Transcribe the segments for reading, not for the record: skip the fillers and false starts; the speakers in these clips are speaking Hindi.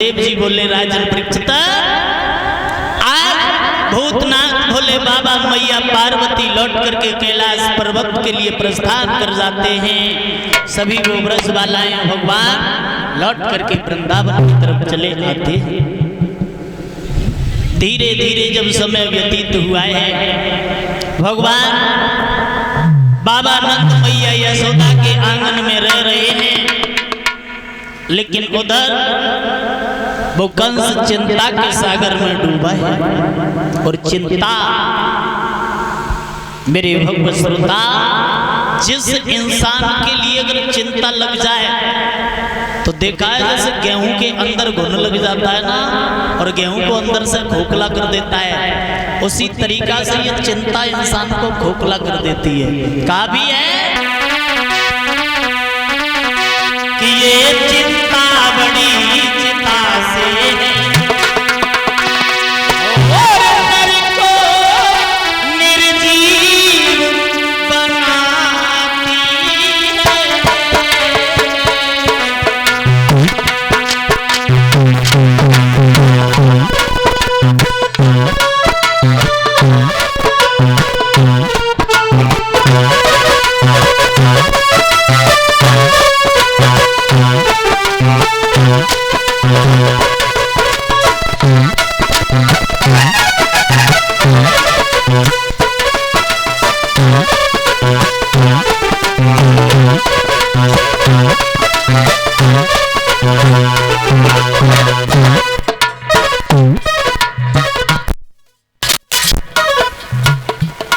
देव जी बोले राजन परीक्षिता, आज भूतनाथ भोले बाबा मैया पार्वती लौट करके कैलाश पर्वत के लिए प्रस्थान कर जाते हैं। सभी वो ब्रजबालाएं भगवान लौट करके वृंदावन की तरफ चले आते हैं। धीरे धीरे जब समय व्यतीत हुआ है, भगवान बाबा नंद मैया यशोदा के आंगन में रह रहे हैं, लेकिन उधर वो कंस चिंता के सागर में डूबा है। और चिंता मेरे भक्त श्रोता, जिस इंसान के लिए अगर चिंता लग जाए तो देखा है जैसे गेहूं के अंदर घुन लग जाता है ना, और गेहूं को अंदर से खोखला कर देता है, उसी तरीका से ये चिंता इंसान को खोखला कर देती है। कहा भी है कि ये चिंता बड़ी चिंता से है, और नर को निर्जीव बनाती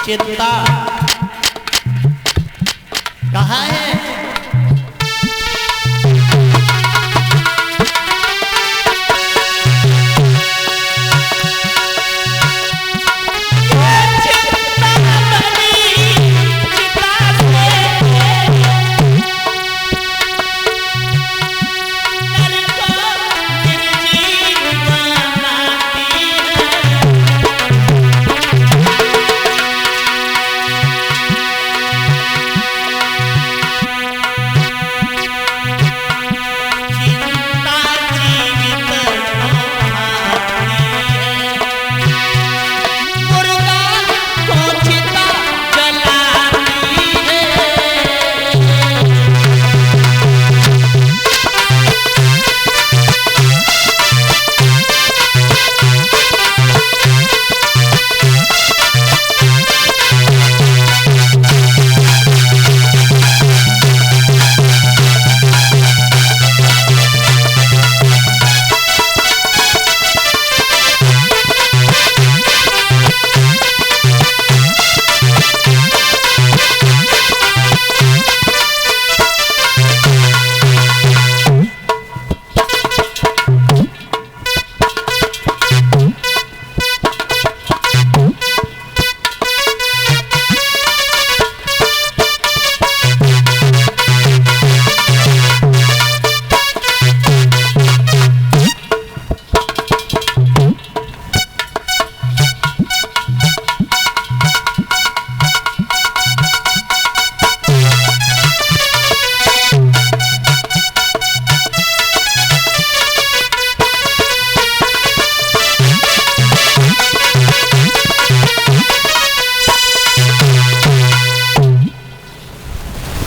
चिंता कहाँ है?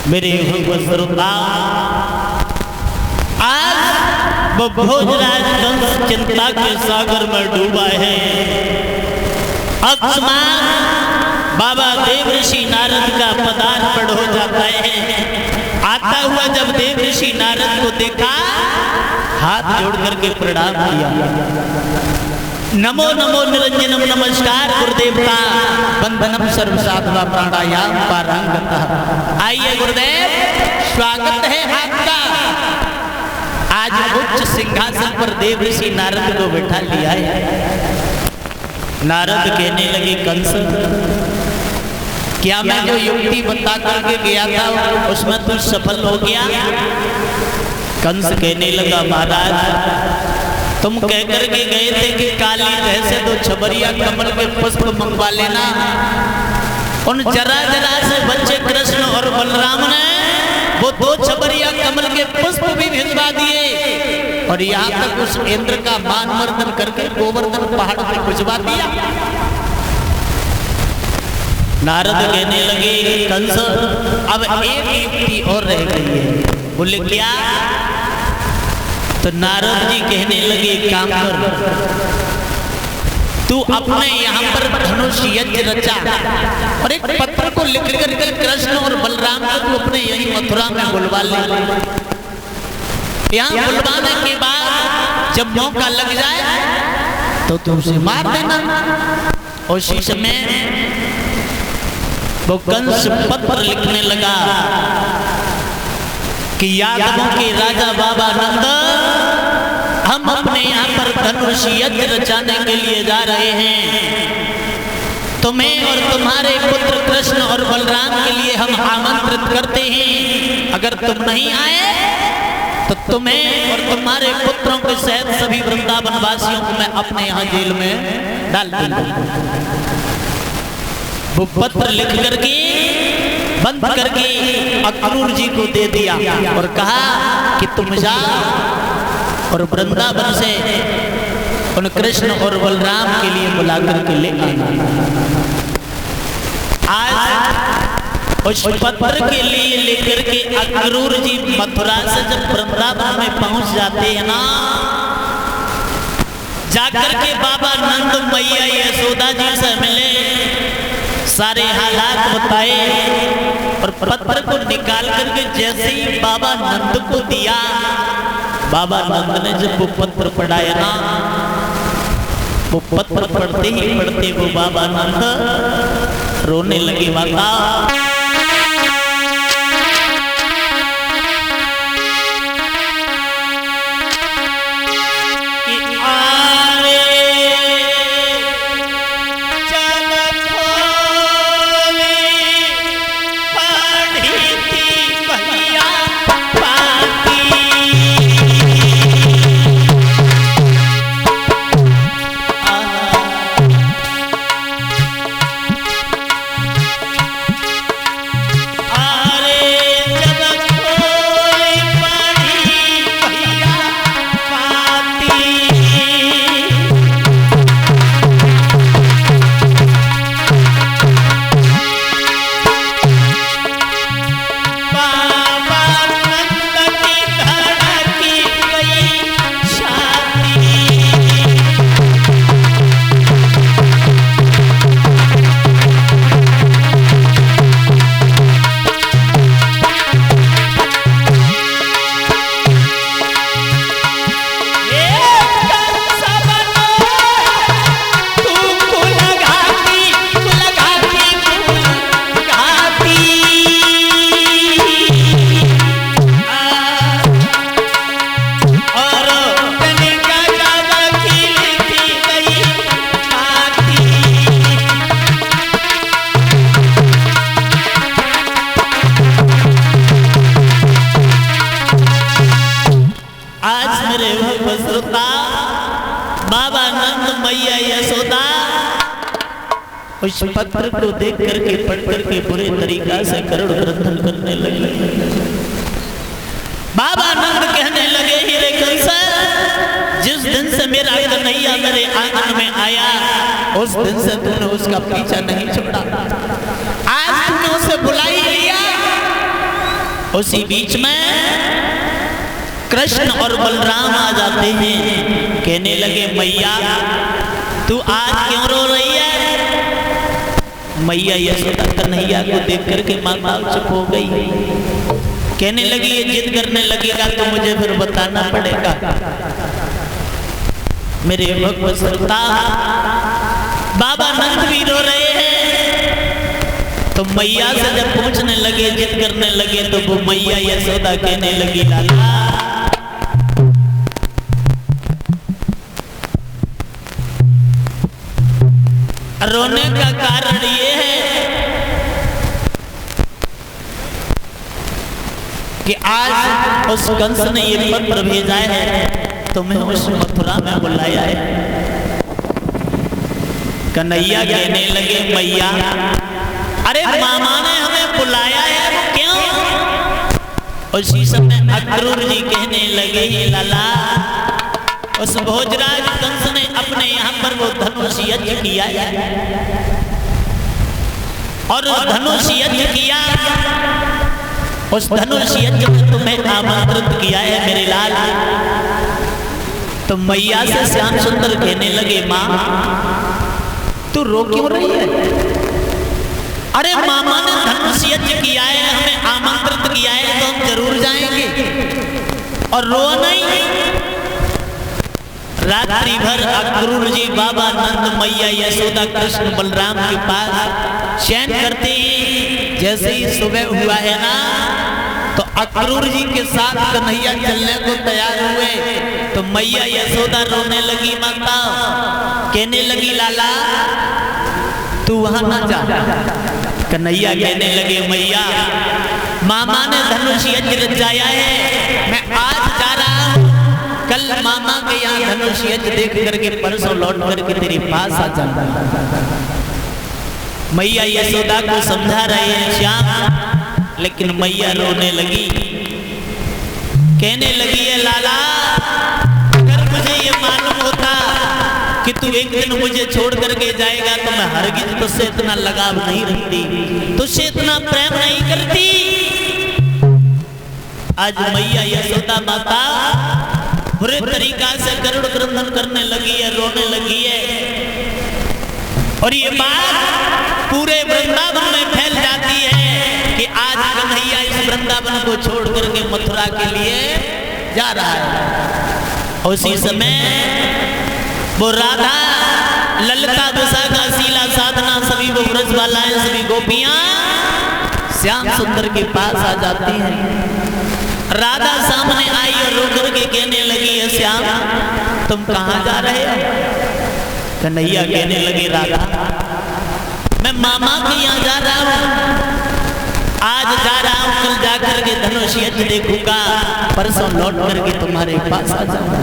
मेरे भगवत आज वो भोजराज कंस चिंता के सागर में डूबा है। अकस्मात बाबा देव ऋषि नारद का पदार्पण हो जाता है। आता हुआ जब देव ऋषि नारद को देखा, हाथ जोड़ करके प्रणाम किया। नमो नमो निरंजनम, नमस्कार गुरुदेवता, बंधनम सर्वसाधवा प्राणायाम पारंगतः। आइए गुरुदेव, स्वागत है आपका। आज उच्च सिंहासन पर देव ऋषि नारद को बैठा लिया है। नारद कहने लगे, कंस, क्या मैं जो युक्ति बता करके गया था उसमें तू सफल हो गया? कंस कहने लगा, महाराज तुम कह करके गए थे कि काली दह से 2 छबरिया कमल के पुष्प मंगवा लेना। उन जरा जरा से बच्चे कृष्ण और बलराम ने वो 2 छबरिया कमल के पुष्प भी भिजवा दिए। और यहाँ तक उस इंद्र का मान मर्दन करके गोवर्धन पहाड़ पे भिजवा दिया। नारद कहने लगे कंस अब एक युक्ति और रह गई है। बोले क्या? तो नारद जी कहने लगे काम कर, तू अपने यहाँ पर धनुष यज्ञ रचा और एक पत्र को लिख करके कृष्ण और बलराम को तू अपने यही मथुरा में बुलवा ले। यहाँ बुलवाने के बाद जब मौका लग जाए तो तू उसे मार देना। उसी समय वो कंस पत्र लिखने लगा कि यादवों के राजा बाबा नंद, हम अपने यहाँ पर धनुष यज्ञ रचाने के लिए जा रहे हैं। तुम्हें और तुम्हारे पुत्र कृष्ण और बलराम के लिए हम आमंत्रित करते हैं। अगर तुम नहीं आए तो तुम्हें और तुम्हारे पुत्रों के सहित सभी वृंदावन वासियों को मैं अपने यहाँ जेल में डाल दूंगा। वो पत्र लिख करके बंद करके अक्रूर जी को दे दिया और कहा कि तुम जाओ और वृंदावन से उन कृष्ण और बलराम के लिए बुला करके ले आना। आज उस पत्र के लिए लेकर के अक्रूर जी मथुरा से जब वृंदावन में पहुंच जाते हैं ना, जाकर के बाबा नंद मैया यशोदा जी से मिले, सारे हालात बताए और पत्र को निकाल करके जैसे ही बाबा नंद को दिया, बाबा नंद ने जब वो पत्र पढ़ाया ना, वो पत्र पढ़ते ही पढ़ते वो बाबा नंद रोने लगे। माता उस पत्र को देख करके पढ़ करके बुरे तरीका से करुण क्रंदन करने लगे। बाबा नंद कहने लगे, हीरे कंस, जिस दिन से मेरा कन्हैया मेरे आंगन में आया उस दिन से तूने उसका पीछा नहीं छोड़ा। आज तूने उसे बुला ही लिया। उसी बीच में कृष्ण और बलराम आ जाते हैं। कहने लगे, मैया तू आज क्यों रो रही है? मैया यशोदा कन्हैया को देख करके माता चुप हो गई। कहने लगी, ये जिद करने लगेगा तो मुझे फिर बताना पड़ेगा। मेरे भक्त श्रोता, बाबा नंद भी रो रहे हैं। तो मैया से जब पूछने लगे, जिद करने लगे, तो वो मैया यशोदा कहने लगी, लाला रोने का कारण ये है कि आज उस कंस ने ये पत्र भेजा है, तुम्हें उस मथुरा में बुलाया है। कन्हैया कहने लगे, मैया अरे मामा ने हमें बुलाया है, क्यों? उसी समय अक्रूर जी कहने लगे, लाला उस भोजराज कंस ने अपने यहाँ पर वो धनुष यज्ञ किया और उस धनुष यज्ञ किया। उस धनुष यज्ञ में तुम्हें आमंत्रित किया है मेरे लाल। तो मैया से श्याम सुंदर कहने लगे, माँ तू रो क्यों रही है? अरे मामा ने धनुष यज्ञ किया है, हमें आमंत्रित किया है, तो हम जरूर जाएंगे और रो नहीं। रात्रि भर अक्रूर जी बाबा नंद मैया यशोदा कृष्ण बलराम के पास शयन करते हैं। जैसे ही सुबह हुआ है ना, तो अक्रूर जी के साथ कन्हैया चलने को तैयार हुए। तो मैया यशोदा रोने लगी, माता कहने लगी, लाला तू वहां ना जा। कन्हैया कहने लगे, मैया मामा ने धनुष यज्ञ रचाया है, मैं आज जा रहा हूं, कल मामा के यहाँ धनुष यज्ञ देख करके परसों लौट करके तेरे पास आ जाऊंगा। मैया यशोदा को समझा रहे हैं श्याम, लेकिन मैया रोने लगी, कहने लगी है, लाला अगर मुझे ये मालूम होता कि तू एक दिन मुझे छोड़ करके जाएगा तो मैं हरगिज तुझसे इतना लगाव नहीं रखती, तुझसे इतना प्रेम नहीं करती। आज मैया यशोदा माता बुरे तरीका से गरुड़ क्रंदन करने लगी है, रोने लगी है। और ये बात पूरे वृंदावन में फैल जाती है कि आज कन्हैया इस वृंदावन को छोड़ करके मथुरा के लिए जा रहा है। उसी समय वो राधा, ललिता, विशाखा, शीला, साधना, सभी वो ब्रजबालाएं, सभी गोपियां श्याम सुंदर के पास आ जाती हैं। राधा सामने आई और रो करके कहने लगी है, श्याम तुम कहाँ जा रहे हो? कन्हैया कहने लगे, राधा मैं मामा के यहाँ जा रहा हूँ, आज जा रहा हूँ, कल जाकर के धनुष यज्ञ देखूंगा, परसों लौट करके तुम्हारे पास आ जाऊंगा।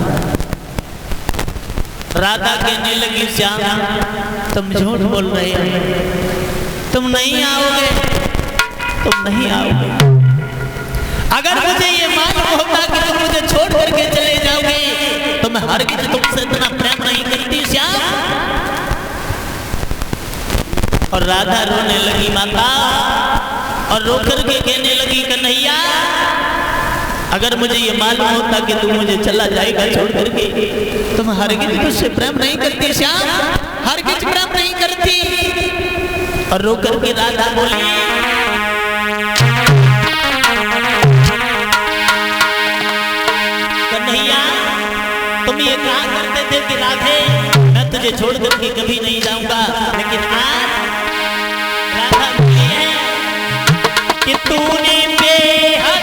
राधा कहने लगी, श्याम तुम झूठ बोल रहे हो, तुम नहीं आओगे, तुम नहीं आओगे। अगर मुझे ये मालूम होता कि तुम मुझे छोड़ करके चले जाओगे तो मैं हरगिज तुमसे इतना प्रेम नहीं करती श्याम। और राधा रोने लगी माता, और रो करके कहने लगी, कन्हैया अगर मुझे ये मालूम होता कि तू मुझे चला जाएगा छोड़ करके तो मैं हरगिज तुझसे प्रेम नहीं करती श्याम, हरगिज प्रेम नहीं करती। और रो करके राधा बोली, तुम ये कहा करते थे कि राधे मैं तुझे छोड़ करके कभी नहीं जाऊंगा, लेकिन आज राधा बोली है कि तूने बेहद